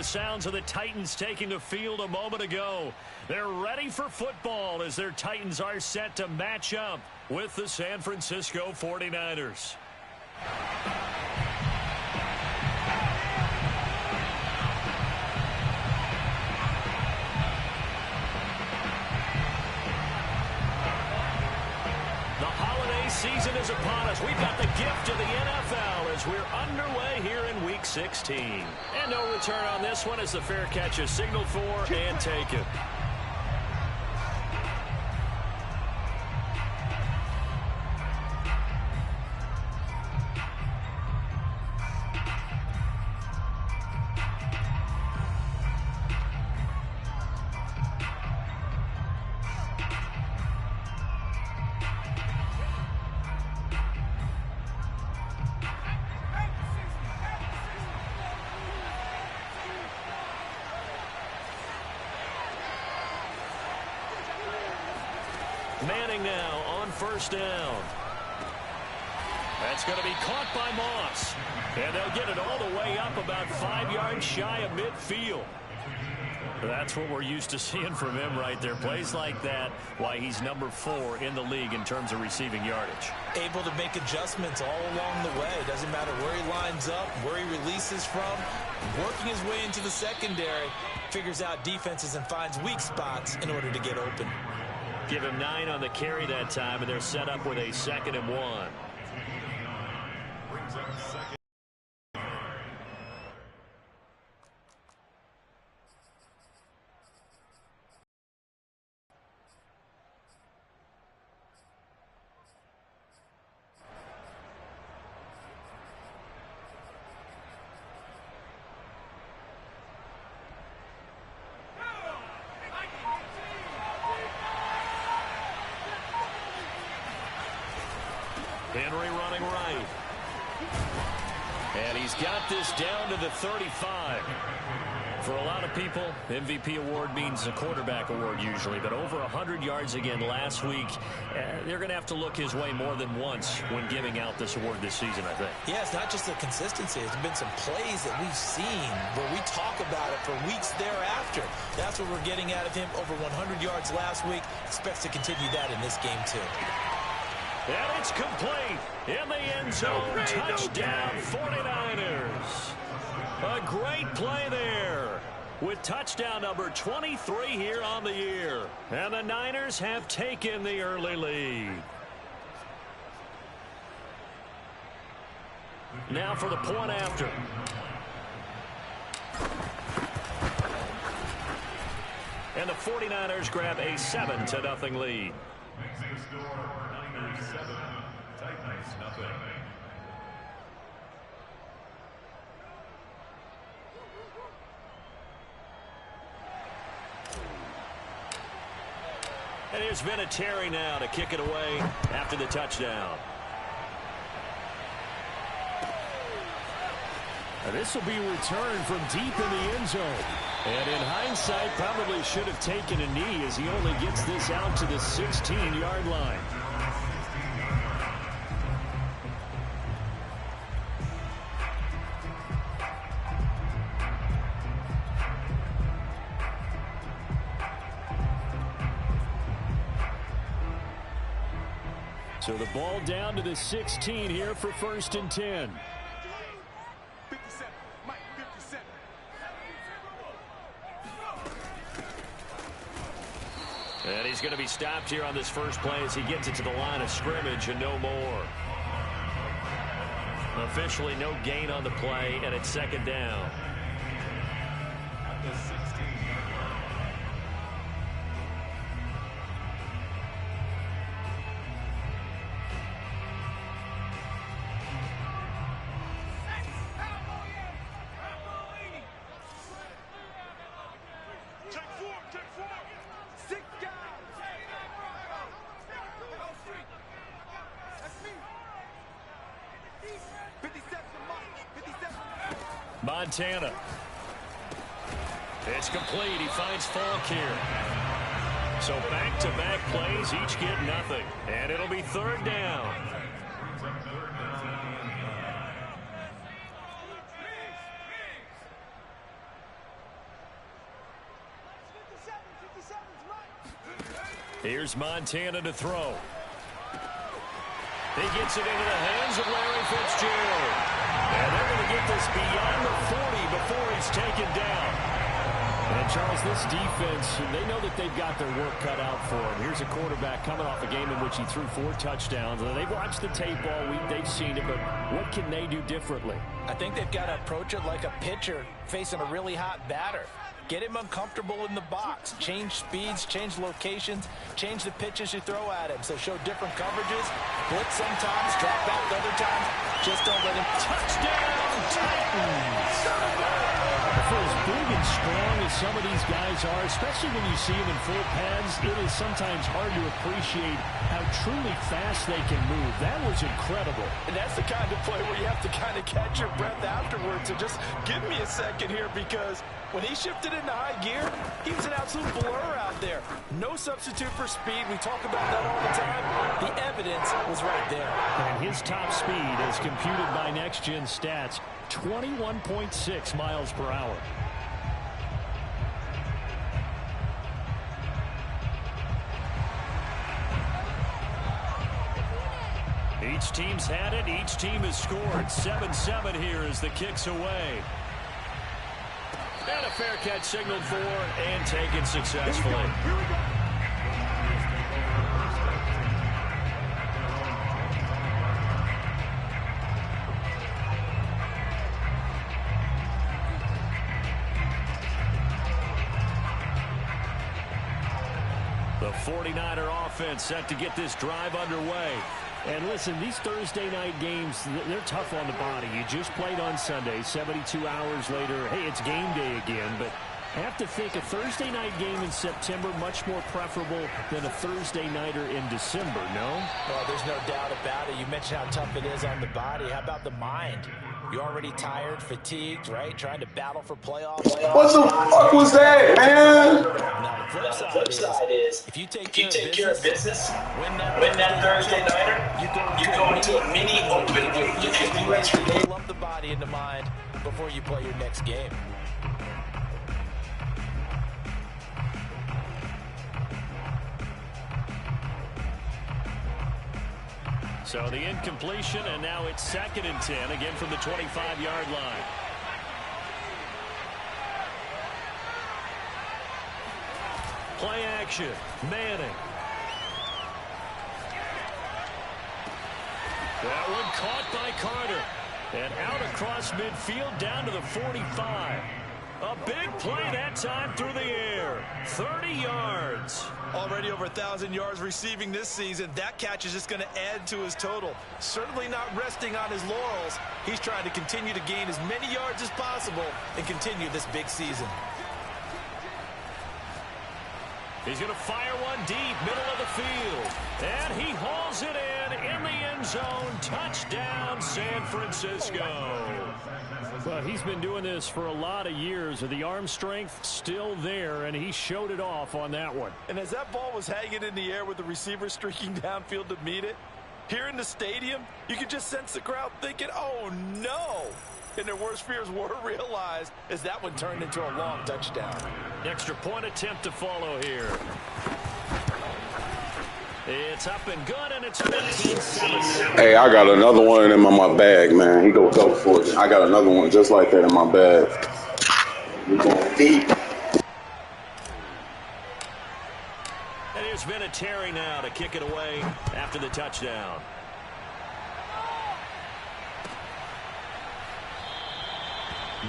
Sounds of the Titans taking the field a moment ago. They're ready for football as their Titans are set to match up with the San Francisco 49ers. The holiday season is upon us. We've got the gift of the NFL as we're underway here in Week 16. And no return on this one as the fair catch is signaled for and taken. Manning now on first down. That's going to be caught by Moss. And they'll get it all the way up about 5 yards shy of midfield. That's what we're used to seeing from him right there. Plays like that, why he's number 4 in the league in terms of receiving yardage. Able to make adjustments all along the way. Doesn't matter where he lines up, where he releases from. Working his way into the secondary. Figures out defenses and finds weak spots in order to get open. Give him 9 on the carry that time, and they're set up with a 2nd and 1. Henry running right. And he's got this down to the 35. For a lot of people, MVP award means a quarterback award usually, but over 100 yards again last week. They're going to have to look his way more than once when giving out this award this season, I think. Yeah, it's not just the consistency. There's been some plays that we've seen where we talk about it for weeks thereafter. That's what we're getting out of him. Over 100 yards last week. Expects to continue that in this game, too. And it's complete. In the end zone, touchdown 49ers. A great play there with touchdown number 23 here on the year. And the Niners have taken the early lead. Now for the point after. And the 49ers grab a 7-0 lead. And here's Vinatieri now to kick it away after the touchdown. And this will be a return from deep in the end zone. And in hindsight, probably should have taken a knee as he only gets this out to the 16-yard line. So the ball down to the 16 here for 1st and 10. 57, Mike, 57. And he's going to be stopped here on this first play as he gets it to the line of scrimmage and no more. Officially no gain on the play, and it's 2nd down. Montana. It's complete. He finds Falk here. So back-to-back plays, each get nothing. And it'll be 3rd down. Here's Montana to throw. He gets it into the hands of Larry Fitzgerald. And they're going to get this beyond the 40 before he's taken down. And, Charles, this defense, they know that they've got their work cut out for them. Here's a quarterback coming off a game in which he threw 4 touchdowns. They've watched the tape all week. They've seen it, but what can they do differently? I think they've got to approach it like a pitcher facing a really hot batter. Get him uncomfortable in the box. Change speeds, change locations, change the pitches you throw at him. So show different coverages, blitz sometimes, drop back other times. Just don't let him. Touchdown, Titans! For as big and strong as some of these guys are, especially when you see them in full pads, it is sometimes hard to appreciate how truly fast they can move. That was incredible. And that's the kind of play where you have to kind of catch your breath afterwards. So just give me a second here, because when he shifted into high gear, he was an absolute blur out there. No substitute for speed. We talk about that all the time. The evidence was right there. And his top speed, as computed by Next Gen Stats, 21.6 miles per hour. Each team's had it. Each team has scored. 7-7 here as the kick's away. And a fair catch signaled for and taken successfully. Here we go. The 49er offense set to get this drive underway. And listen, these Thursday night games, they're tough on the body. You just played on Sunday, 72 hours later. Hey, it's game day again, but I have to think a Thursday night game in September much more preferable than a Thursday nighter in December, no? Well, there's no doubt about it. You mentioned how tough it is on the body. How about the mind? You're already tired, fatigued, right? Trying to battle for playoffs. What the fuck was that, man? Now, the flip side is, if you take care of business, win that Thursday nighter, you go into a mini open weight division. Lump the body into mind before you play your next game. So the incompletion, and now it's 2nd and 10, again from the 25-yard line. Play action. Manning. That one caught by Carter. And out across midfield down to the 45. A big play that time through the air. 30 yards. Already over 1,000 yards receiving this season. That catch is just going to add to his total. Certainly not resting on his laurels. He's trying to continue to gain as many yards as possible and continue this big season. He's going to fire one deep, middle of the field. And he hauls it in the end zone. Touchdown, San Francisco. Well, he's been doing this for a lot of years. The arm strength still there, and he showed it off on that one. And as that ball was hanging in the air with the receiver streaking downfield to meet it, here in the stadium, you could just sense the crowd thinking, oh, no. And their worst fears were realized as that one turned into a long touchdown. Extra point attempt to follow here. It's up and good, and it's 15-7. Hey, I got another one in my bag, man. He go for it. I got another one just like that in my bag. We going deep. And here's Vinatieri now to kick it away after the touchdown.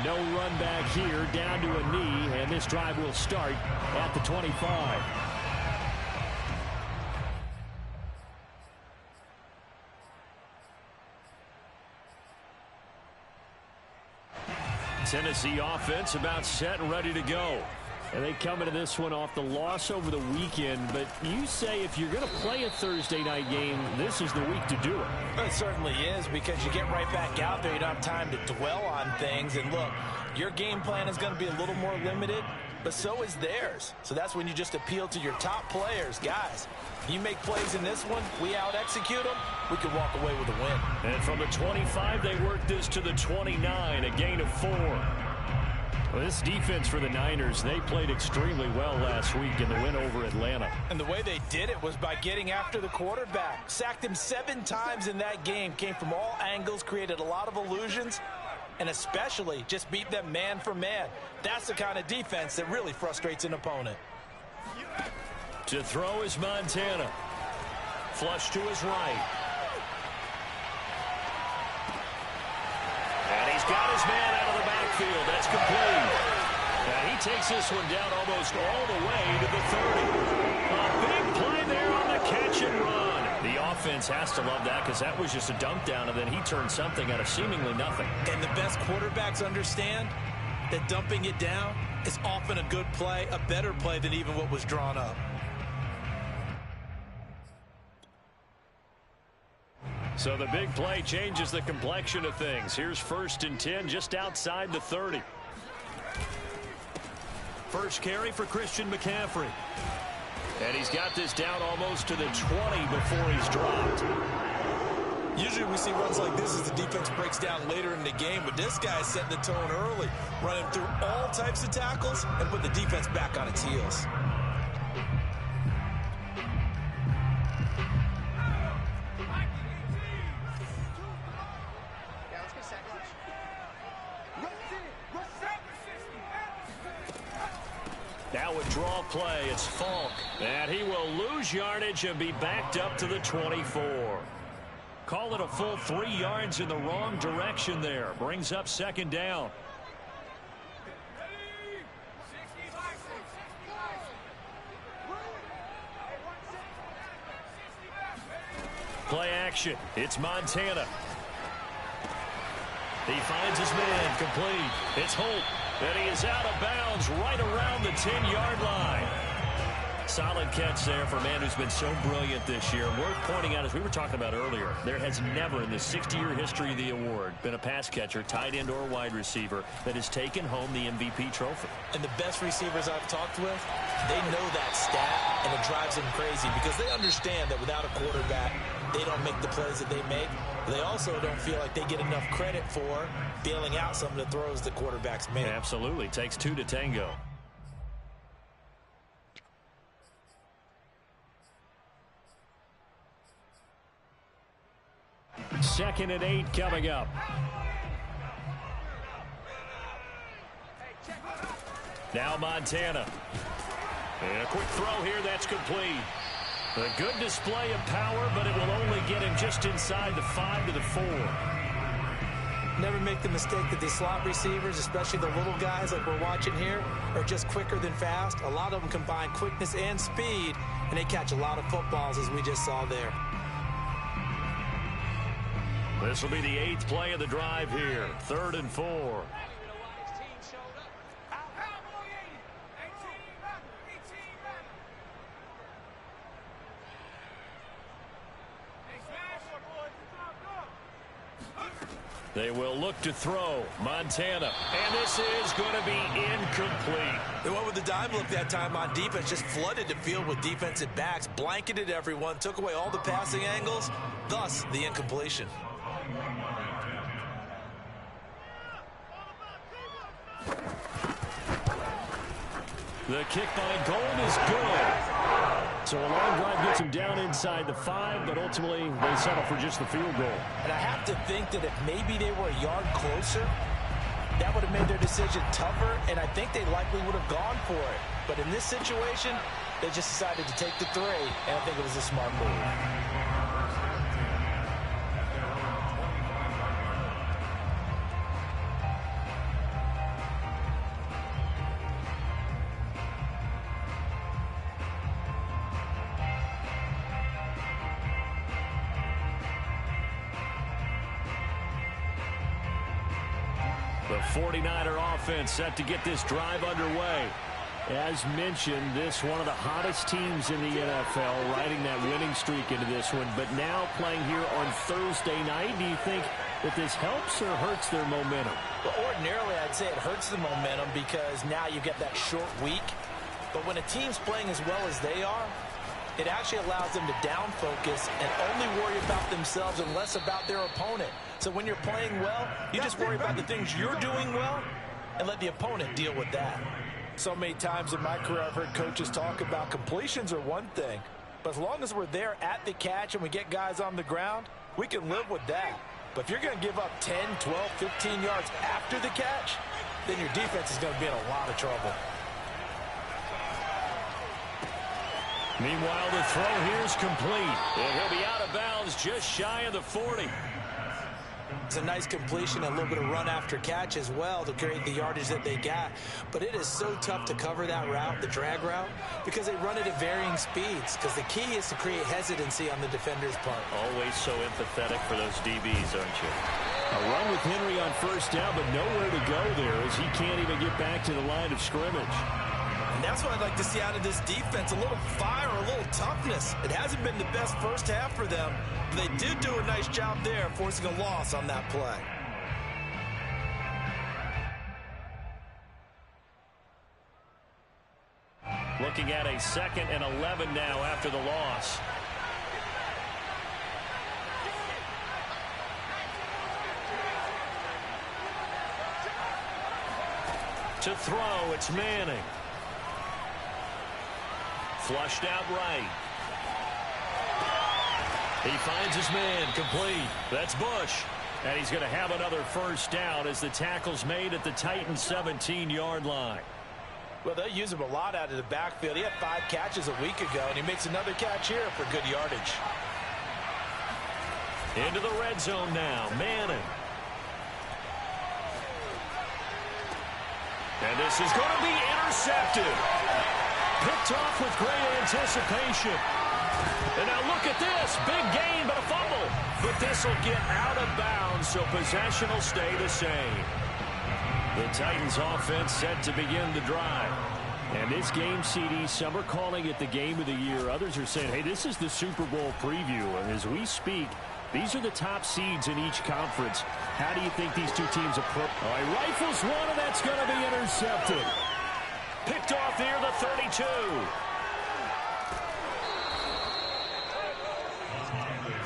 No run back here, down to a knee, and this drive will start at the 25. Tennessee offense about set and ready to go. And they come into this one off the loss over the weekend. But you say if you're going to play a Thursday night game, this is the week to do it. It certainly is, because you get right back out there. You don't have time to dwell on things. And look, your game plan is going to be a little more limited, but so is theirs. So that's when you just appeal to your top players. Guys, you make plays in this one, we out-execute them, we can walk away with a win. And from the 25, they work this to the 29, a gain of 4. Well, this defense for the Niners, they played extremely well last week in the win over Atlanta. And the way they did it was by getting after the quarterback. Sacked him 7 times in that game. Came from all angles, created a lot of illusions, and especially just beat them man for man. That's the kind of defense that really frustrates an opponent. To throw is Montana. Flush to his right. And he's got his man out of the backfield. That's complete. And he takes this one down almost all the way to the 30. A big play there on the catch and run. The offense has to love that, because that was just a dump down, and then he turned something out of seemingly nothing. And the best quarterbacks understand that dumping it down is often a good play, a better play than even what was drawn up. So the big play changes the complexion of things. Here's 1st and 10 just outside the 30. First carry for Christian McCaffrey. And he's got this down almost to the 20 before he's dropped. Usually we see runs like this as the defense breaks down later in the game, but this guy's setting the tone early, running through all types of tackles and put the defense back on its heels. Now a draw play. It's Falk. And he will lose yardage and be backed up to the 24. Call it a full 3 yards in the wrong direction there. Brings up 2nd down. Play action. It's Montana. He finds his man complete. It's Holt. And he is out of bounds right around the 10-yard line. Solid catch there for a man who's been so brilliant this year. Worth pointing out, as we were talking about earlier, there has never in the 60-year history of the award been a pass catcher, tight end, or wide receiver that has taken home the MVP trophy. And the best receivers I've talked with, they know that stat, and it drives them crazy because they understand that without a quarterback, they don't make the plays that they make. They also don't feel like they get enough credit for bailing out some of the throws the quarterbacks make. Absolutely. Takes two to tango. Second and 8 coming up. Now Montana. And a quick throw here, that's complete. A good display of power, but it will only get him just inside the 5 to the 4. Never make the mistake that the slot receivers, especially the little guys like we're watching here, are just quicker than fast. A lot of them combine quickness and speed, and they catch a lot of footballs, as we just saw there. This will be the 8th play of the drive here. 3rd and 4. They will look to throw. Montana. And this is going to be incomplete. They went with the dime look that time on defense. Just flooded the field with defensive backs. Blanketed everyone. Took away all the passing angles. Thus, the incompletion. The kick by Gold is good. So a long drive gets him down inside the 5, but ultimately they settle for just the field goal. And I have to think that if maybe they were a yard closer, that would have made their decision tougher, and I think they likely would have gone for it. But in this situation, they just decided to take the 3, and I think it was a smart move. The 49er offense set to get this drive underway. As mentioned, this one of the hottest teams in the NFL, riding that winning streak into this one. But now playing here on Thursday night, do you think that this helps or hurts their momentum? Well, ordinarily, I'd say it hurts the momentum because now you get that short week. But when a team's playing as well as they are, it actually allows them to down focus and only worry about themselves and less about their opponent. So when you're playing well, you just worry about the things you're doing well and let the opponent deal with that. So many times in my career, I've heard coaches talk about completions are one thing, but as long as we're there at the catch and we get guys on the ground, we can live with that. But if you're going to give up 10, 12, 15 yards after the catch, then your defense is going to be in a lot of trouble. Meanwhile, the throw here is complete. And he'll be out of bounds just shy of the 40. It's a nice completion, a little bit of run after catch as well to create the yardage that they got. But it is so tough to cover that route, the drag route, because they run it at varying speeds. Because the key is to create hesitancy on the defender's part. Always so empathetic for those DBs, aren't you? A run with Henry on first down, but nowhere to go there as he can't even get back to the line of scrimmage. And that's what I'd like to see out of this defense, a little fire, a little toughness. It hasn't been the best first half for them, but they did do a nice job there, forcing a loss on that play. Looking at a 2nd and 11 now after the loss. To throw, it's Manning. Flushed out right. He finds his man, complete. That's Bush. And he's going to have another first down as the tackle's made at the Titans' 17-yard line. Well, they use him a lot out of the backfield. He had 5 catches a week ago, and he makes another catch here for good yardage. Into the red zone now, Manning. And this is going to be intercepted. Picked off with great anticipation. And now look at this. Big gain, but a fumble. But this will get out of bounds, so possession will stay the same. The Titans offense set to begin the drive. And this game, CD, some are calling it the game of the year. Others are saying, hey, this is the Super Bowl preview. And as we speak, these are the top seeds in each conference. How do you think these two teams approach? Oh, he rifles one, and that's going to be intercepted. Picked off near the 32.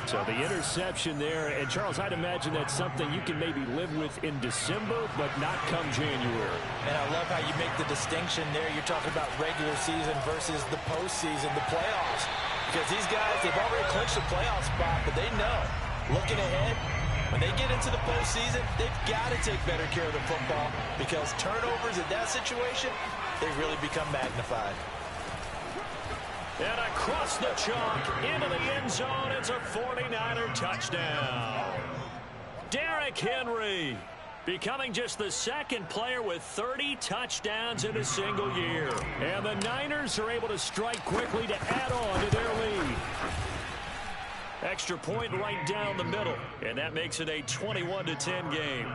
So the interception there. And, Charles, I'd imagine that's something you can maybe live with in December, but not come January. And I love how you make the distinction there. You're talking about regular season versus the postseason, the playoffs. Because these guys, they've already clinched a playoff spot, but they know, looking ahead, when they get into the postseason, they've got to take better care of the football because turnovers in that situation, they really become magnified. And across the chalk, into the end zone, it's a 49er touchdown. Derrick Henry becoming just the second player with 30 touchdowns in a single year. And the Niners are able to strike quickly to add on to their lead. Extra point right down the middle, and that makes it a 21-10 game.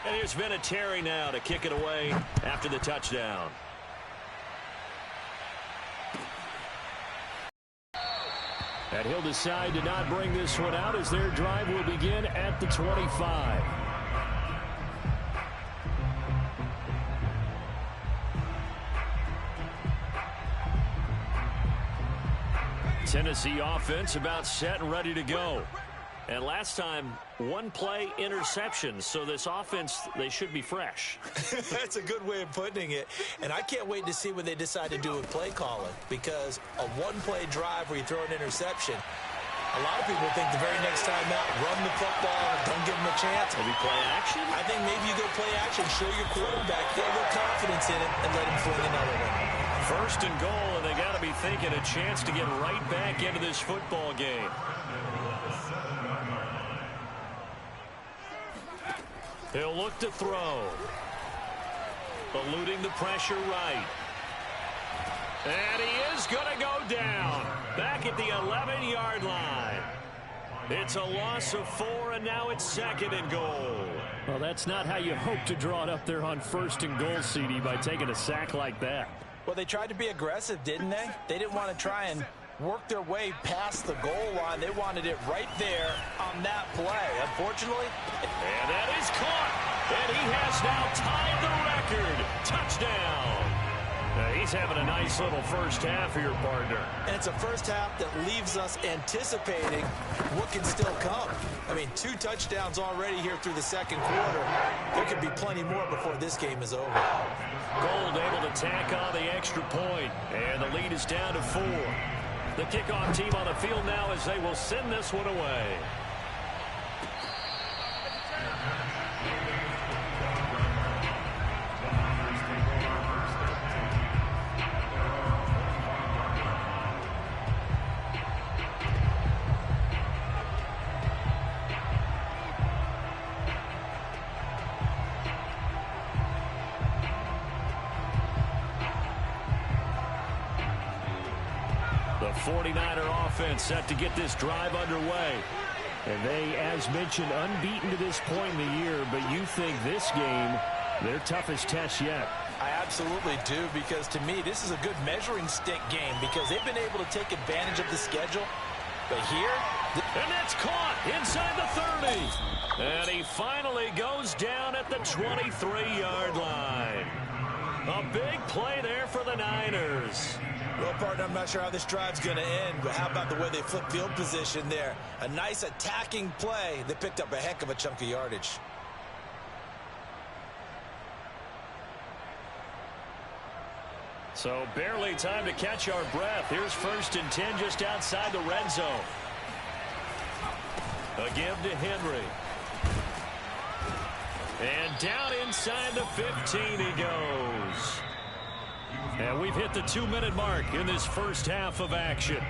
And here's Vinatieri now to kick it away after the touchdown. And he'll decide to not bring this one out as their drive will begin at the 25. Tennessee offense about set and ready to go. And last time, one play interception. So this offense, they should be fresh. That's a good way of putting it. And I can't wait to see what they decide to do with play calling. Because a one-play drive where you throw an interception, a lot of people think the very next time out, run the football, don't give them a chance. Maybe play action? I think maybe you go play action, show your quarterback, get a little confidence in it, and let him fling another one. First and goal, and they got to be thinking a chance to get right back into this football game. He'll look to throw. Eluding the pressure right. And he is going to go down. Back at the 11-yard line. It's a loss of 4, and now it's second and goal. Well, that's not how you hope to draw it up there on first and goal, CD, by taking a sack like that. Well, they tried to be aggressive, didn't they? They didn't want to try and work their way past the goal line. They wanted it right there on that play. Unfortunately, and that is caught. And he has now tied the record. Touchdown. He's having a nice little first half here, partner. And it's a first half that leaves us anticipating what can still come. I mean, 2 touchdowns already here through the second quarter. There could be plenty more before this game is over. Gold able to tack on the extra point, and the lead is down to 4. The kickoff team on the field now as they will send this one away. The 49er offense set to get this drive underway. And they, as mentioned, unbeaten to this point in the year, but you think this game, their toughest test yet. I absolutely do, because to me, this is a good measuring stick game because they've been able to take advantage of the schedule. But here, and that's caught inside the 30. And he finally goes down at the 23-yard line. A big play there for the Niners. Well, partner, I'm not sure how this drive's going to end, but how about the way they flip field position there? A nice attacking play. They picked up a heck of a chunk of yardage. So barely time to catch our breath. Here's 1st and 10 just outside the red zone. A give to Henry. And down inside the 15 he goes. And we've hit the 2-minute mark in this first half of action.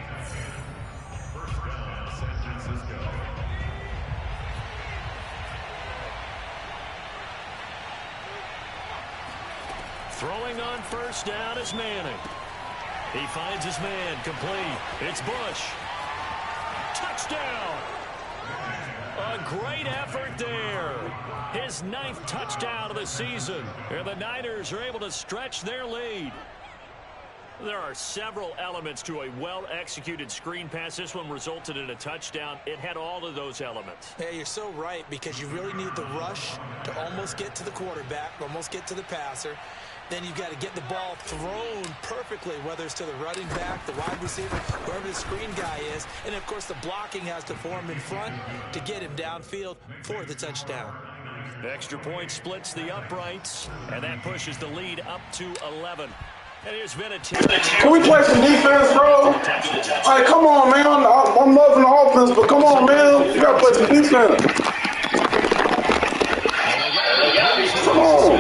Throwing on first down is Manning. He finds his man complete. It's Bush. Touchdown. A great effort there. His 9th touchdown of the season. And the Niners are able to stretch their lead. There are several elements to a well-executed screen pass. This one resulted in a touchdown. It had all of those elements. Yeah, you're so right, because you really need the rush to almost get to the quarterback, almost get to the passer. Then you've got to get the ball thrown perfectly, whether it's to the running back, the wide receiver, whoever the screen guy is. And, of course, the blocking has to form in front to get him downfield for the touchdown. Extra point splits the uprights, and that pushes the lead up to 11. And here's Vinatieri. Can we play some defense, bro? Hey, come on, man. I'm loving the offense, but come on, man. You got to play some defense. Come on.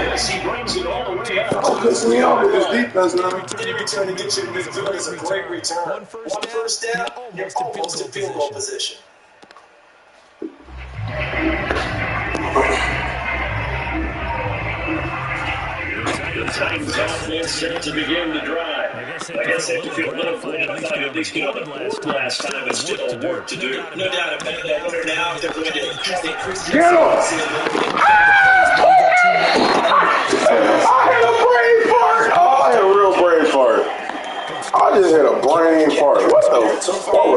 Don't piss me off with this defense, man. Every time you get you to midfield, it's a great return. One first down, you're almost in field goal position. Titans offense set to begin the drive. I guess they have to feel a little gratified at least getting the last time, but still work to do. No doubt about that. Winner now, they're going to increase the Get him! I had a brain fart! Oh, I had a real brain fart. I just had a brain fart. What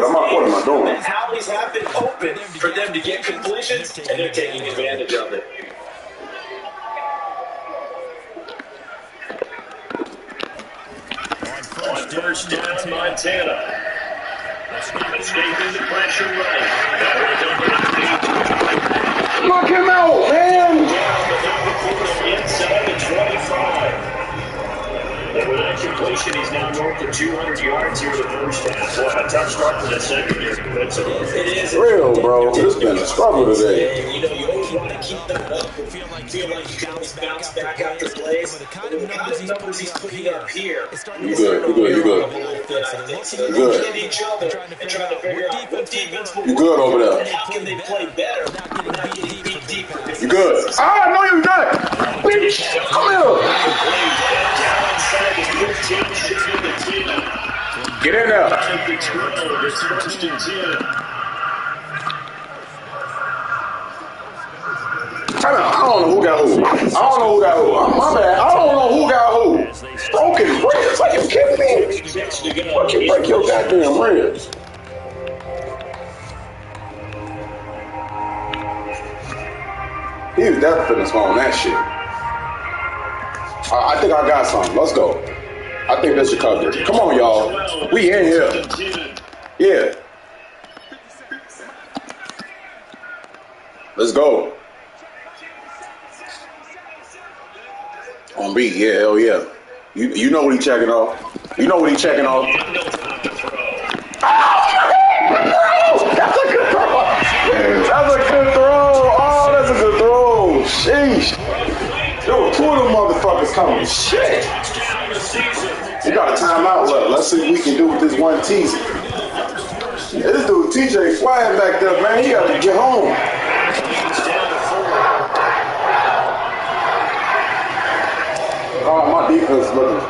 am I doing? Howie's have been open for them to get completions, and they're taking advantage of it. On first down, Montana. Escaping the pressure right. Knock him out, man! Inside the 25. And with that completion, he's now north of 200 yards here in the first half. What a tough start for the secondary. It is Real, bro. It's been a struggle today. You know, you always want to keep them up. Feel like you can always bounce back after plays. But the kind of numbers he's putting up here. You good. You good. Each other and trying to figure out what defense will You good over there. how can they play better without getting beat deeper. You good. Ah, I know you done it. Bitch, come here. Get in there. I don't know who got who. My bad. I don't know who got who. Broken ribs. Like you kidding me? Fucking break your goddamn ribs. He was definitely on that shit. I think I got something. Let's go. I think that's your coverage. Come on, y'all. We in here. Yeah. Let's go. On beat, yeah, hell yeah. You know what he checking off. You know what he checking off. Oh, that's a good throw. That's a good throw. Oh, that's a good throw. Sheesh. There were two of them motherfuckers coming. Shit. You got a timeout left. Let's see what we can do with this one teaser. This dude TJ flying back there, man. He got to get home. Oh, my defense looking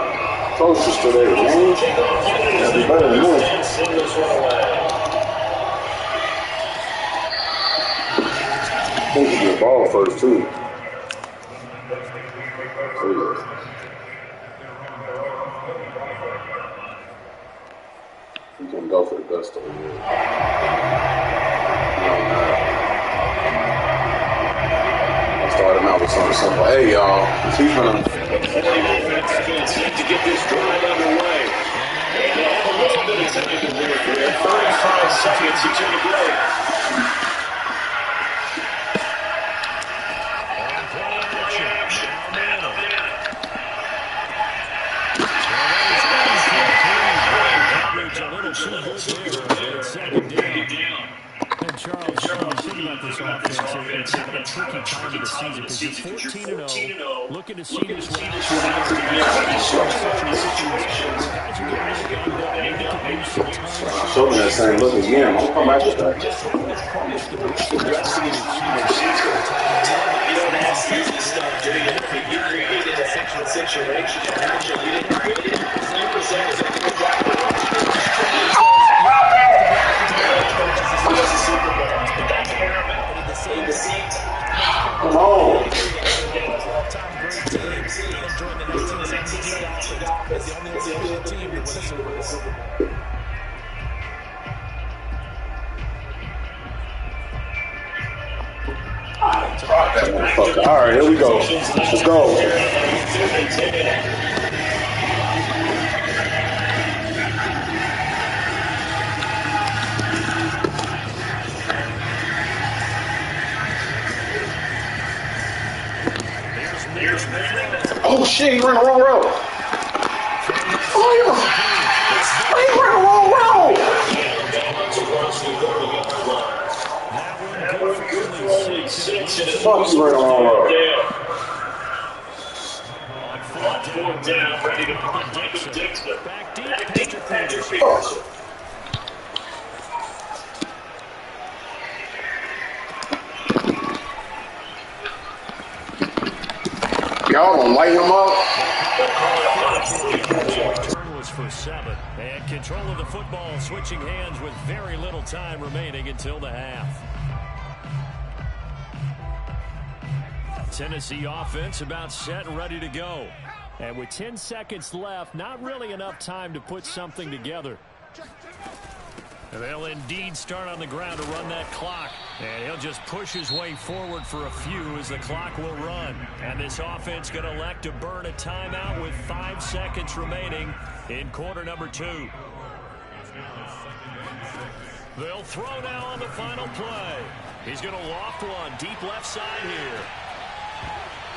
closest today, man. That'd be better than this. I think you get the ball first, too. You can go for the best over here. I started him out with something simple. Hey, y'all. He's gonna. Can't seem to get this drive underway. And they have a little bit of time to work here. 35 seconds into the break. And Charles, when you think about this offense, it's a tricky time of the season because you're 14-0, looking to see this way out. I'll show them that same look again. I'll come back with that. You don't have easy stuff, do you? You created a second situation. Actually, you didn't create it. You presented it. Come on. That motherfucker. All right, here we go. Let's go. Oh shit, he ran the wrong route. Oh, he ran the wrong route. Fuck, he ran the wrong route. Fourth down, ready to punt. Michael Dixon. Back deep, Patrick Peterson. Y'all gonna light him up? Turn was for 7. And control of the football switching hands with very little time remaining until the half. Tennessee offense about set and ready to go. And with 10 seconds left, not really enough time to put something together. They'll indeed start on the ground to run that clock. And he'll just push his way forward for a few as the clock will run. And this offense going to elect to burn a timeout with 5 seconds remaining in quarter number 2. They'll throw now on the final play. He's going to loft one deep left side here.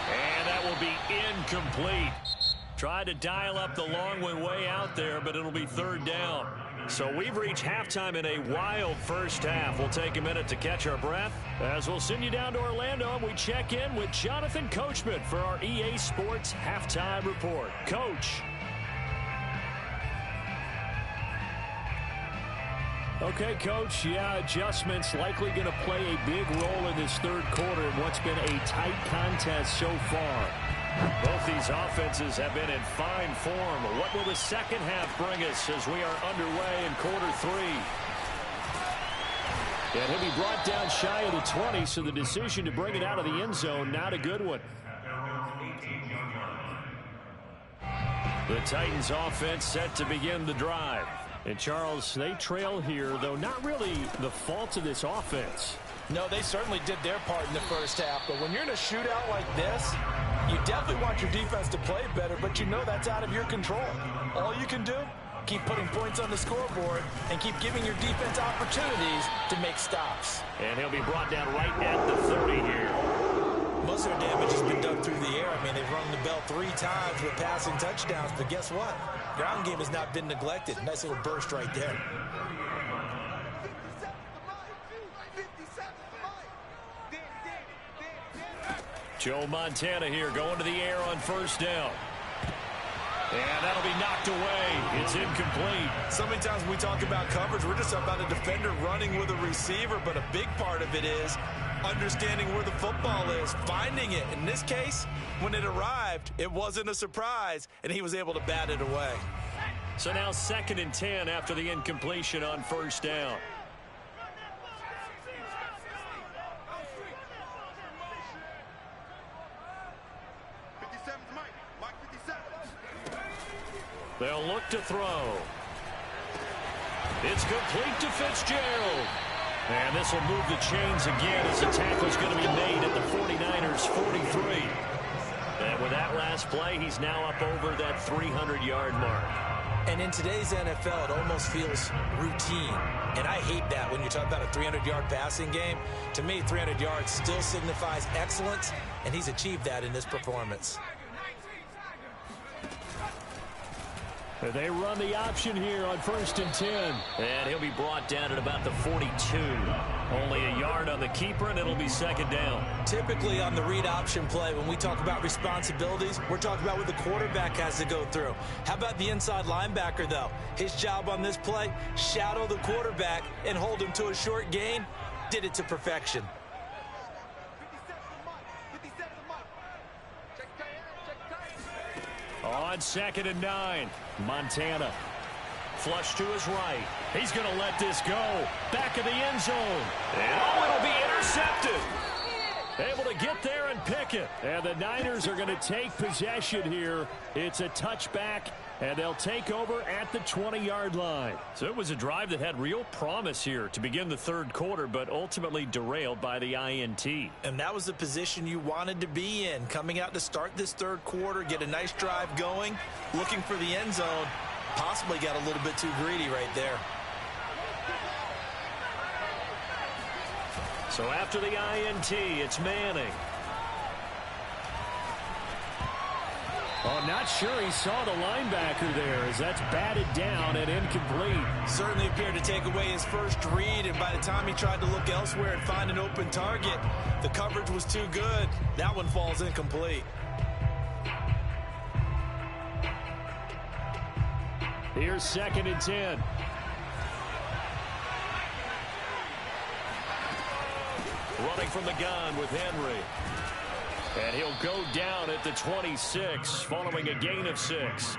And that will be incomplete. Tried to dial up the long one way out there, but it'll be 3rd down. So we've reached halftime in a wild first half. We'll take a minute to catch our breath as we'll send you down to Orlando and we check in with Jonathan Coachman for our EA Sports Halftime Report. Coach. Okay, Coach, yeah, adjustments likely going to play a big role in this 3rd quarter in what's been a tight contest so far. Both these offenses have been in fine form. What will the second half bring us as we are underway in quarter 3? And he'll be brought down shy of the 20, so the decision to bring it out of the end zone, not a good one. The Titans offense set to begin the drive. And, Charles, they trail here, though not really the fault of this offense. No, they certainly did their part in the first half. But when you're in a shootout like this, you definitely want your defense to play better, but you know that's out of your control. All you can do, keep putting points on the scoreboard and keep giving your defense opportunities to make stops. And he'll be brought down right at the 30 here. Most of their damage has been done through the air. I mean, they've rung the bell 3 times with passing touchdowns, but guess what? Ground game has not been neglected. Nice little burst right there. Joe Montana here going to the air on 1st down. And that'll be knocked away. It's incomplete. So many times when we talk about coverage, we're just about a defender running with a receiver, but a big part of it is understanding where the football is, finding it. In this case, when it arrived, it wasn't a surprise, and he was able to bat it away. So now 2nd and 10 after the incompletion on 1st down. They'll look to throw. It's complete to Fitzgerald. And this will move the chains again as the tackle's going to be made at the 49ers 43. And with that last play, he's now up over that 300-yard mark. And in today's NFL, it almost feels routine. And I hate that when you talk about a 300-yard passing game. To me, 300 yards still signifies excellence, and he's achieved that in this performance. They run the option here on 1st and 10. And he'll be brought down at about the 42. Only a yard on the keeper, and it'll be 2nd down. Typically on the read option play, when we talk about responsibilities, we're talking about what the quarterback has to go through. How about the inside linebacker, though? His job on this play, shadow the quarterback and hold him to a short gain. Did it to perfection. On 2nd and 9, Montana. Flush to his right. He's going to let this go. Back of the end zone. And it'll be intercepted. Able to get there and pick it. And the Niners are going to take possession here. It's a touchback, and they'll take over at the 20-yard line. So it was a drive that had real promise here to begin the third quarter, but ultimately derailed by the INT. And that was the position you wanted to be in. Coming out to start this third quarter, get a nice drive going, looking for the end zone. Possibly got a little bit too greedy right there. So after the INT, it's Manning. Oh, not sure he saw the linebacker there as that's batted down and incomplete. Certainly appeared to take away his first read, and by the time he tried to look elsewhere and find an open target, the coverage was too good. That one falls incomplete. Here's 2nd and 10. Running from the gun with Henry. And he'll go down at the 26 following a gain of 6.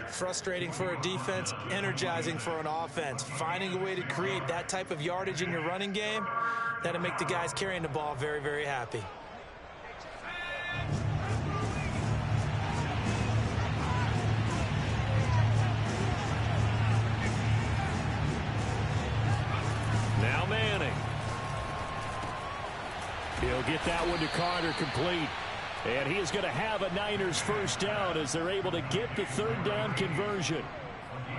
Frustrating for a defense, energizing for an offense. Finding a way to create that type of yardage in your running game, that'll make the guys carrying the ball very, very happy. Now Manning. He'll get that one to Carter complete. And he is going to have a Niners first down as they're able to get the third down conversion.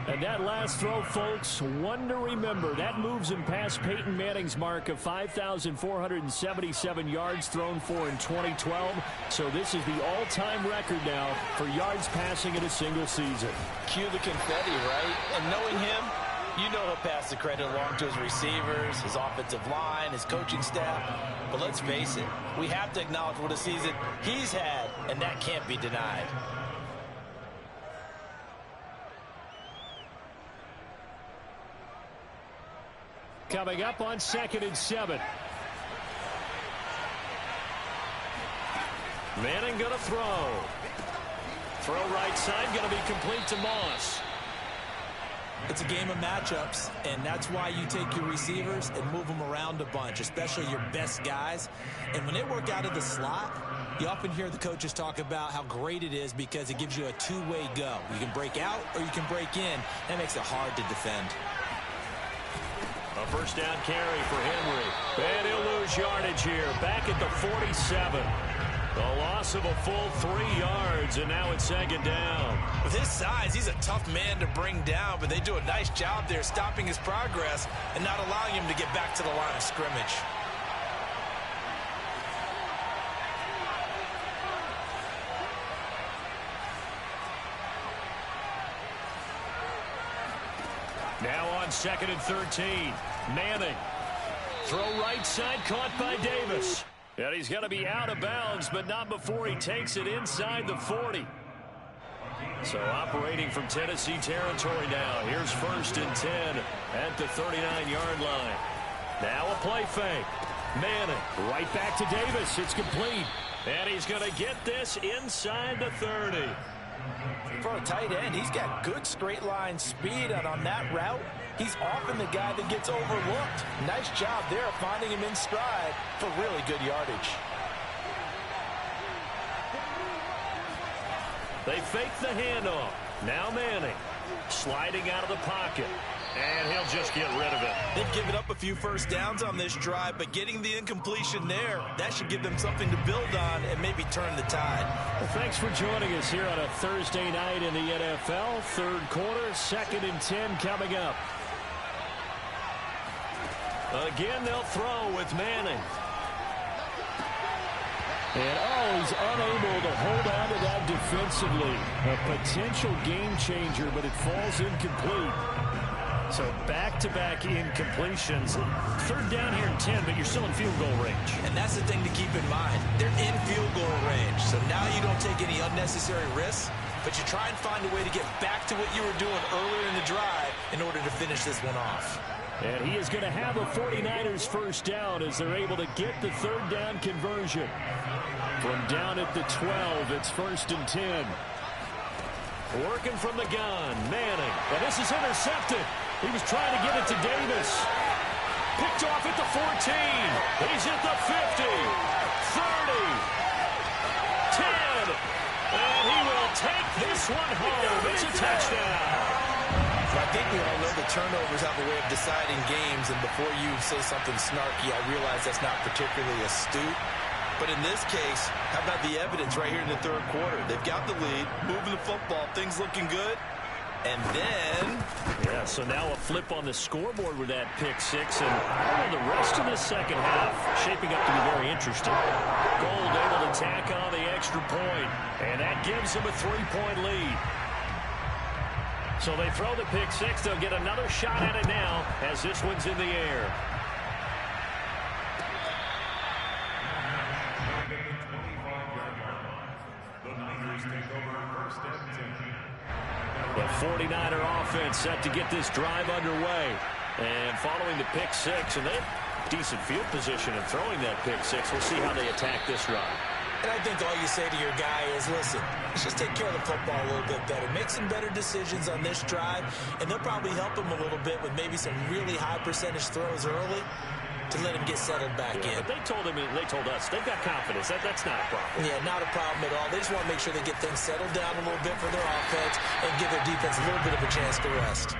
And that last throw, folks, one to remember. That moves him past Peyton Manning's mark of 5,477 yards thrown for in 2012. So this is the all-time record now for yards passing in a single season. Cue the confetti, right? And knowing him, you know he'll pass the credit along to his receivers, his offensive line, his coaching staff. But let's face it, we have to acknowledge what a season he's had, and that can't be denied. Coming up on 2nd and 7. Manning going to throw. Throw right side, going to be complete to Moss. It's a game of matchups, and that's why you take your receivers and move them around a bunch, especially your best guys. And when they work out of the slot, you often hear the coaches talk about how great it is because it gives you a two-way go. You can break out or you can break in. That makes it hard to defend. A first down carry for Henry. And he'll lose yardage here. Back at the 47. A loss of a full 3 yards, and now it's 2nd down. With his size, he's a tough man to bring down, but they do a nice job there stopping his progress and not allowing him to get back to the line of scrimmage. Now on 2nd and 13. Manning. Throw right side, caught by Davis. And he's going to be out of bounds, but not before he takes it inside the 40. So operating from Tennessee territory now. Here's 1st and 10 at the 39-yard line. Now a play fake. Manning right back to Davis. It's complete. And he's going to get this inside the 30. For a tight end, he's got good straight line speed, and on that route, he's often the guy that gets overlooked. Nice job there finding him in stride for really good yardage. They fake the handoff. Now Manning sliding out of the pocket. And he'll just get rid of it. They've given up a few first downs on this drive, but getting the incompletion there, that should give them something to build on and maybe turn the tide. Well, thanks for joining us here on a Thursday night in the NFL. Third quarter, 2nd and 10 coming up. Again, they'll throw with Manning. And, he's unable to hold on to that defensively. A potential game changer, but it falls incomplete. So back-to-back incompletions. 3rd down here in 10, but you're still in field goal range. And that's the thing to keep in mind. They're in field goal range. So now you don't take any unnecessary risks, but you try and find a way to get back to what you were doing earlier in the drive in order to finish this one off. And he is going to have a 49ers first down as they're able to get the 3rd down conversion. From down at the 12, it's 1st and 10. Working from the gun, Manning. And this is intercepted. He was trying to get it to Davis. Picked off at the 14. He's at the 50. 30. 10. And he will take this one home. It's a touchdown. I think we all know the turnovers have a way of deciding games, and before you say something snarky, I realize that's not particularly astute. But in this case, how about the evidence right here in the third quarter? They've got the lead, moving the football, things looking good. And then... Yeah, so now a flip on the scoreboard with that pick six, and the rest of the second half shaping up to be very interesting. Gold able to tack on the extra point, and that gives him a 3-point lead. So they throw the pick six. They'll get another shot at it now as this one's in the air. The 49er offense set to get this drive underway. And following the pick six, and they have decent field position in throwing that pick six. We'll see how they attack this drive. And I think all you say to your guy is, listen, let's just take care of the football a little bit better. Make some better decisions on this drive, and they'll probably help him a little bit with maybe some really high percentage throws early to let him get settled back in. But they told us they've got confidence. That's not a problem. Yeah, not a problem at all. They just want to make sure they get things settled down a little bit for their offense and give their defense a little bit of a chance to rest.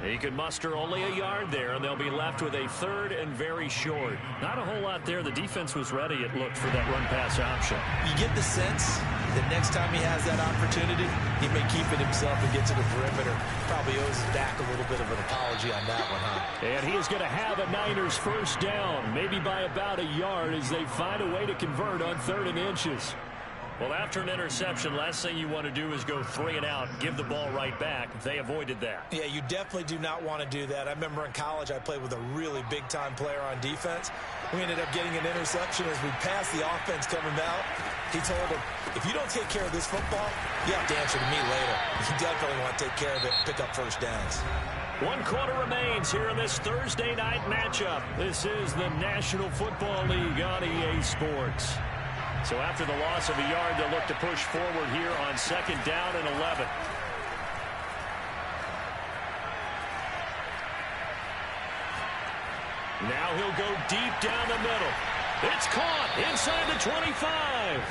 He can muster only a yard there, and they'll be left with a third and very short. Not a whole lot there. The defense was ready, it looked, for that run-pass option. You get the sense that next time he has that opportunity, he may keep it himself and get to the perimeter. Probably owes his back a little bit of an apology on that one, huh? And he is going to have a Niners first down, maybe by about a yard, as they find a way to convert on 3rd and inches. Well, after an interception, last thing you want to do is go 3 and out, give the ball right back. They avoided that. Yeah, you definitely do not want to do that. I remember in college I played with a really big-time player on defense. We ended up getting an interception as we passed the offense coming out. He told him, if you don't take care of this football, you have to answer to me later. You definitely want to take care of it, pick up first downs. 1 quarter remains here in this Thursday night matchup. This is the National Football League on EA Sports. So after the loss of a yard, they'll look to push forward here on 2nd down and 11. Now he'll go deep down the middle. It's caught inside the 25.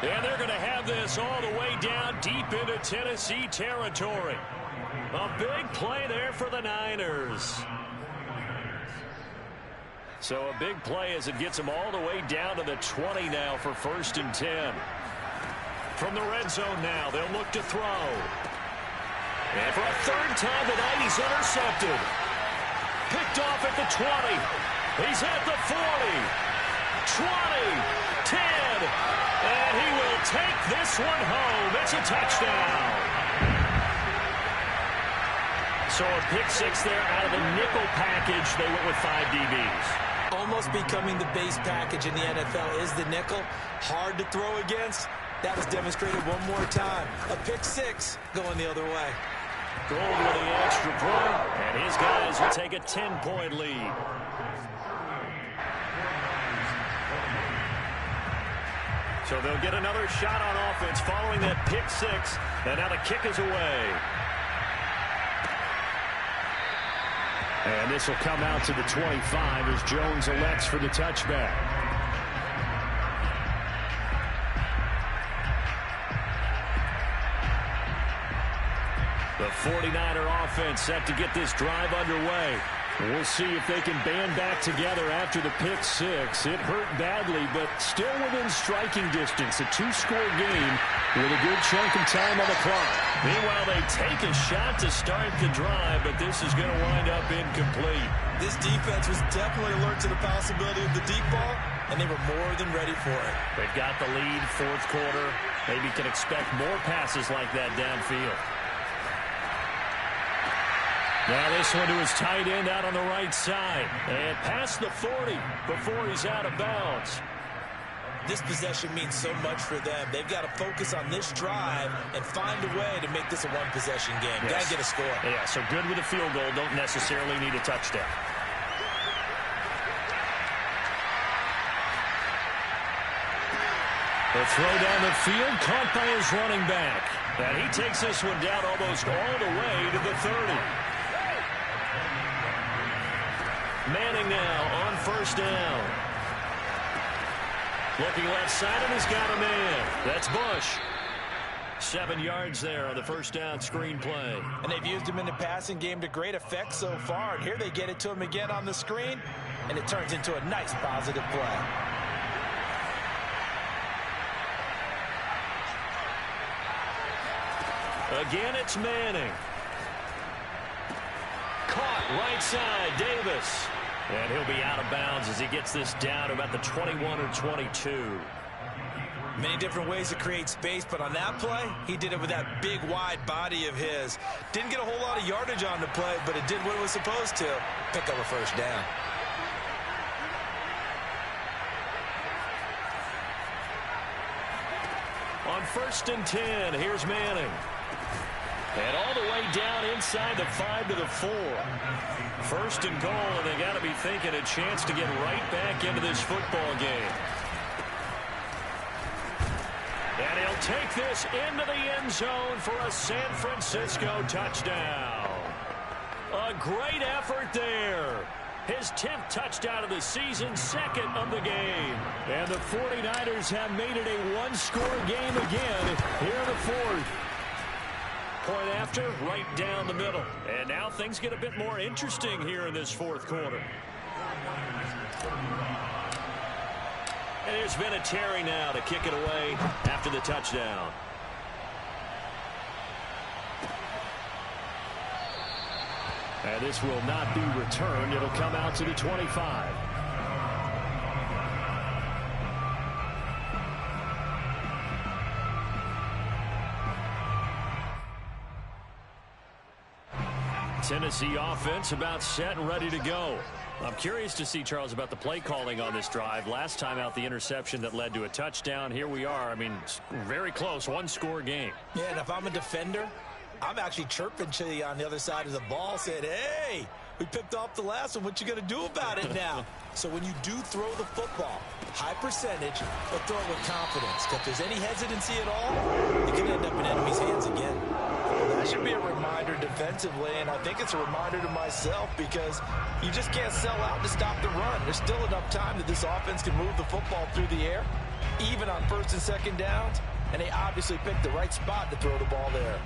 And they're going to have this all the way down deep into Tennessee territory. A big play there for the Niners. So a big play as it gets them all the way down to the 20 now for 1st and 10. From the red zone now, they'll look to throw. And for a 3rd time tonight, he's intercepted. Picked off at the 20. He's at the 40. 20. 10. And he will take this one home. It's a touchdown. So a pick six there out of the nickel package. They went with 5 DBs. Almost becoming the base package in the NFL is the nickel. Hard to throw against. That was demonstrated one more time. A pick six going the other way. Gold with the extra point, and his guys will take a 10-point lead. So they'll get another shot on offense following that pick six, and now the kick is away. And this will come out to the 25 as Jones elects for the touchback. The 49er offense set to get this drive underway. We'll see if they can band back together after the pick six. It hurt badly, but still within striking distance. A 2-score game with a good chunk of time on the clock. Meanwhile, they take a shot to start the drive, but this is going to wind up incomplete. This defense was definitely alert to the possibility of the deep ball, and they were more than ready for it. They've got the lead, 4th quarter. Maybe can expect more passes like that downfield. Now this one to his tight end out on the right side. And past the 40 before he's out of bounds. This possession means so much for them. They've got to focus on this drive and find a way to make this a one-possession game. Yes. Got to get a score. Yeah, so good with a field goal. Don't necessarily need a touchdown. The throw down the field, caught by his running back. And he takes this one down almost all the way to the 30. Manning now on 1st down. Looking left side, and he's got a man. That's Bush. 7 yards there on the first down screen play. And they've used him in the passing game to great effect so far. And here they get it to him again on the screen, and it turns into a nice positive play. Again, it's Manning. Caught right side, Davis. And he'll be out of bounds as he gets this down to about the 21 or 22. Many different ways to create space, but on that play, he did it with that big, wide body of his. Didn't get a whole lot of yardage on the play, but it did what it was supposed to. Pick up a first down. On 1st and 10, here's Manning. And all the way down inside the 5 to the 4. 1st and goal, and they got to be thinking a chance to get right back into this football game. And he'll take this into the end zone for a San Francisco touchdown. A great effort there. His 10th touchdown of the season, 2nd of the game. And the 49ers have made it a one-score game again here in the 4th. Point after, right down the middle. And now things get a bit more interesting here in this 4th quarter. And there's Vinatieri now to kick it away after the touchdown. And this will not be returned. It'll come out to the 25. Tennessee offense about set and ready to go. I'm curious to see, Charles, about the play calling on this drive. Last time out, the interception that led to a touchdown. Here we are. I mean, very close, one-score game. Yeah, and if I'm a defender, I'm actually chirping to you on the other side of the ball, saying, hey, we picked off the last one. What you going to do about it now? So when you do throw the football, high percentage, but throw it with confidence. If there's any hesitancy at all, it can end up in enemy's hands again. That should be a reminder defensively, and I think it's a reminder to myself because you just can't sell out to stop the run. There's still enough time that this offense can move the football through the air, even on 1st and 2nd downs, and they obviously picked the right spot to throw the ball there.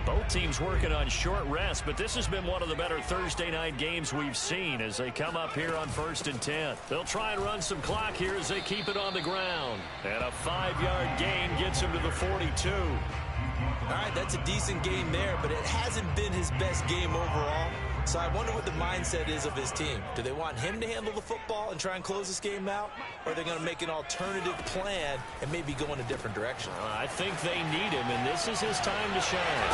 Both teams working on short rest, but this has been one of the better Thursday night games we've seen as they come up here on 1st and 10. They'll try and run some clock here as they keep it on the ground. And a 5-yard gain gets him to the 42. All right, that's a decent game there, but it hasn't been his best game overall. So I wonder what the mindset is of his team. Do they want him to handle the football and try and close this game out? Or are they going to make an alternative plan and maybe go in a different direction? I think they need him, and this is his time to shine.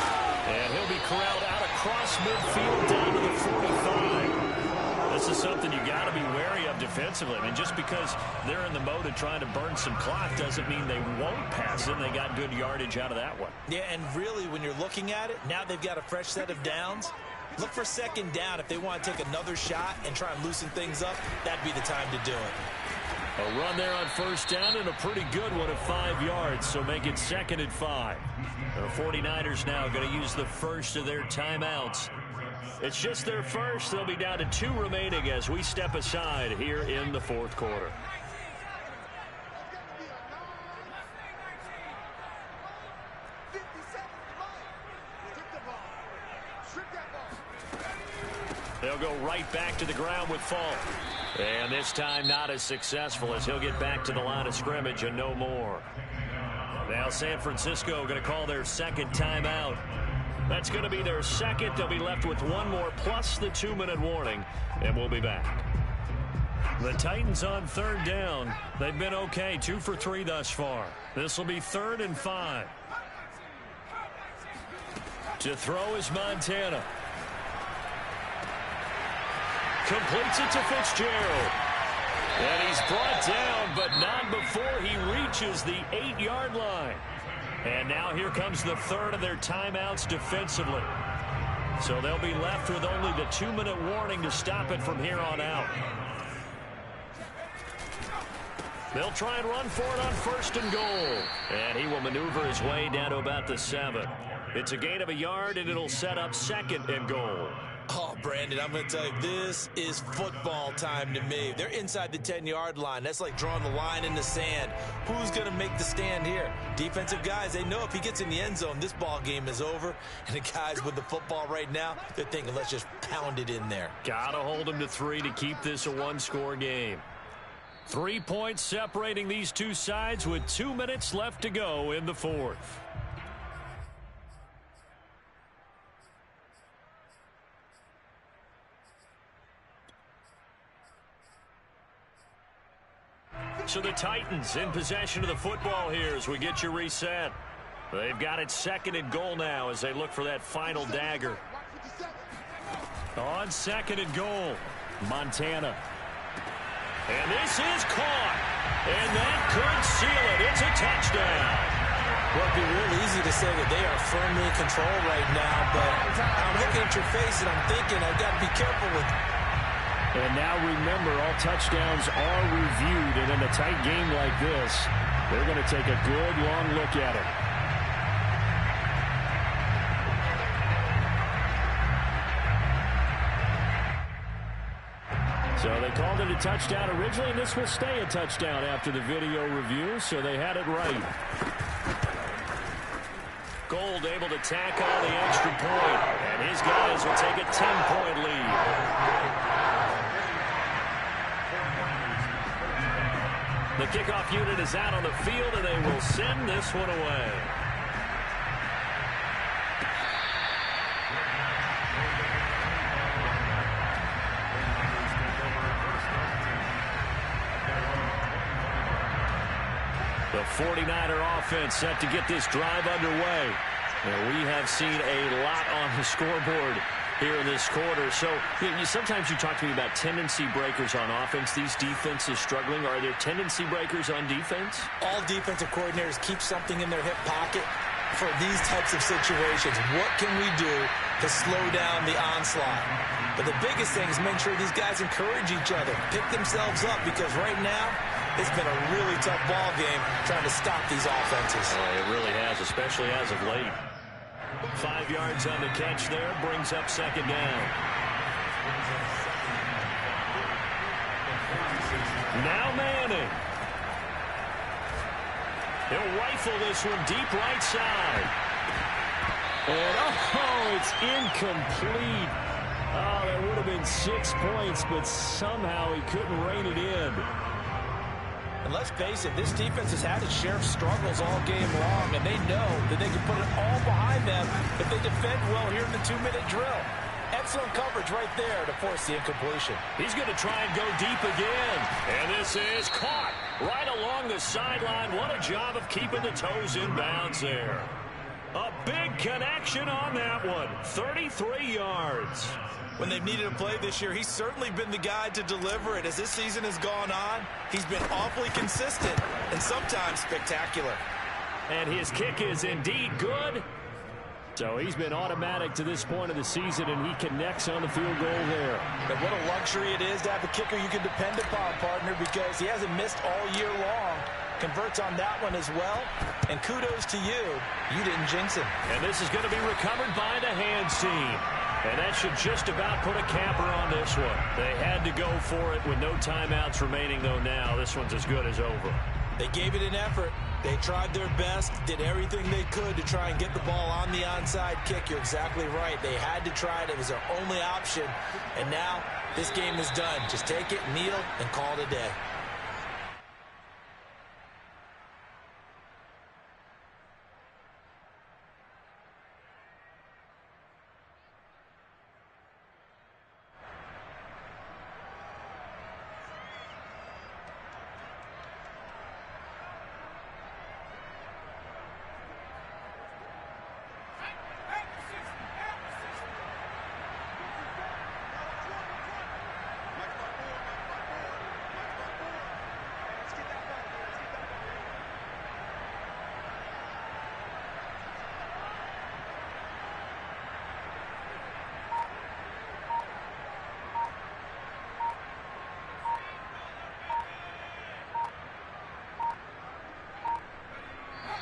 And he'll be corralled out across midfield down to the 45. This is something you got to be wary of defensively. I mean, just because they're in the mode of trying to burn some clock doesn't mean they won't pass it. They got good yardage out of that one. Yeah, and really, when you're looking at it, now they've got a fresh set of downs. Look for 2nd down. If they want to take another shot and try and loosen things up, that'd be the time to do it. A run there on 1st down and a pretty good one at 5 yards, so make it 2nd and 5. The 49ers now going to use the first of their timeouts. It's just their first. They'll be down to 2 remaining as we step aside here in the 4th quarter. They'll go right back to the ground with Falk. And this time not as successful as he'll get back to the line of scrimmage and no more. Now San Francisco going to call their 2nd timeout. That's going to be their 2nd. They'll be left with 1 more plus the 2-minute warning. And we'll be back. The Titans on 3rd down. They've been okay. 2 for 3 thus far. This will be 3rd and 5. To throw is Montana. Completes it to Fitzgerald. And he's brought down, but not before he reaches the 8-yard line. And now here comes the 3rd of their timeouts defensively. So they'll be left with only the 2-minute warning to stop it from here on out. They'll try and run for it on 1st and goal. And he will maneuver his way down to about the 7. It's a gain of a yard, and it'll set up 2nd and goal. Oh, Brandon, I'm going to tell you, this is football time to me. They're inside the 10-yard line. That's like drawing the line in the sand. Who's going to make the stand here? Defensive guys, they know if he gets in the end zone, this ball game is over. And the guys with the football right now, they're thinking, let's just pound it in there. Got to hold him to 3 to keep this a one-score game. 3 points separating these two sides with 2 minutes left to go in the fourth. So the Titans in possession of the football here as we get you reset. They've got it 2nd and goal now as they look for that final dagger. On 2nd and goal, Montana. And this is caught. And that could seal it. It's a touchdown. Well, it'd be real easy to say that they are firmly in control right now, but I'm looking at your face and I'm thinking I've got to be careful with it. And now remember, all touchdowns are reviewed, and in a tight game like this, they're going to take a good long look at it. So they called it a touchdown originally, and this will stay a touchdown after the video review, so they had it right. Gold able to tack on the extra point, and his guys will take a 10-point lead. The kickoff unit is out on the field, and they will send this one away. The 49er offense set to get this drive underway. And we have seen a lot on the scoreboard here in this quarter. So sometimes you talk to me about tendency breakers on offense. These defenses struggling. Are there tendency breakers on defense? All defensive coordinators keep something in their hip pocket for these types of situations. What can we do to slow down the onslaught? But the biggest thing is make sure these guys encourage each other, pick themselves up, because right now it's been a really tough ball game trying to stop these offenses. It really has, especially as of late. 5 yards on the catch there, brings up 2nd down. Now Manning. He'll rifle this one deep right side. And it's incomplete. Oh, that would have been 6 points, but somehow he couldn't rein it in. And let's face it, this defense has had its share of struggles all game long, and they know that they can put it all behind them if they defend well here in the 2-minute drill. Excellent coverage right there to force the incompletion. He's going to try and go deep again. And this is caught right along the sideline. What a job of keeping the toes in bounds there. A big connection on that one. 33 yards. When they've needed a play this year, he's certainly been the guy to deliver it. As this season has gone on, he's been awfully consistent and sometimes spectacular. And his kick is indeed good. So he's been automatic to this point of the season, and he connects on the field goal there. But what a luxury it is to have a kicker you can depend upon, partner, because he hasn't missed all year long. Converts on that one as well. And kudos to you. You didn't jinx him. And this is going to be recovered by the hands team. And that should just about put a capper on this one. They had to go for it with no timeouts remaining, though now this one's as good as over. They gave it an effort. They tried their best, did everything they could to try and get the ball on the onside kick. You're exactly right. They had to try it. It was their only option. And now this game is done. Just take it, kneel, and call it a day.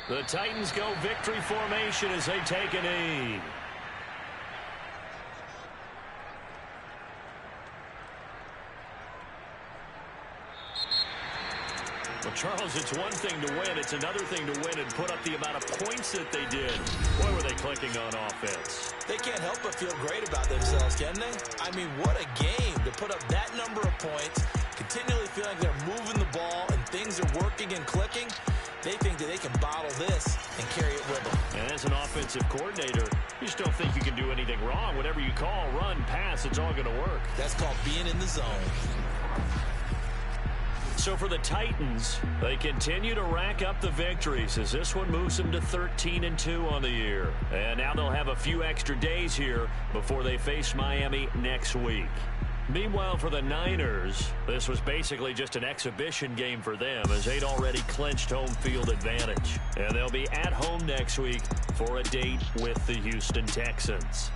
The Titans go victory formation as they take a knee. Well, Charles, it's one thing to win. It's another thing to win and put up the amount of points that they did. Boy, were they clicking on offense. They can't help but feel great about themselves, can they? I mean, what a game to put up that number of points, continually feeling they're moving the ball and things are working and clicking. They think that they can bottle this and carry it with them. And as an offensive coordinator, you just don't think you can do anything wrong. Whatever you call, run, pass, it's all going to work. That's called being in the zone. So for the Titans, they continue to rack up the victories as this one moves them to 13-2 on the year. And now they'll have a few extra days here before they face Miami next week. Meanwhile, for the Niners, this was basically just an exhibition game for them as they'd already clinched home field advantage. And they'll be at home next week for a date with the Houston Texans.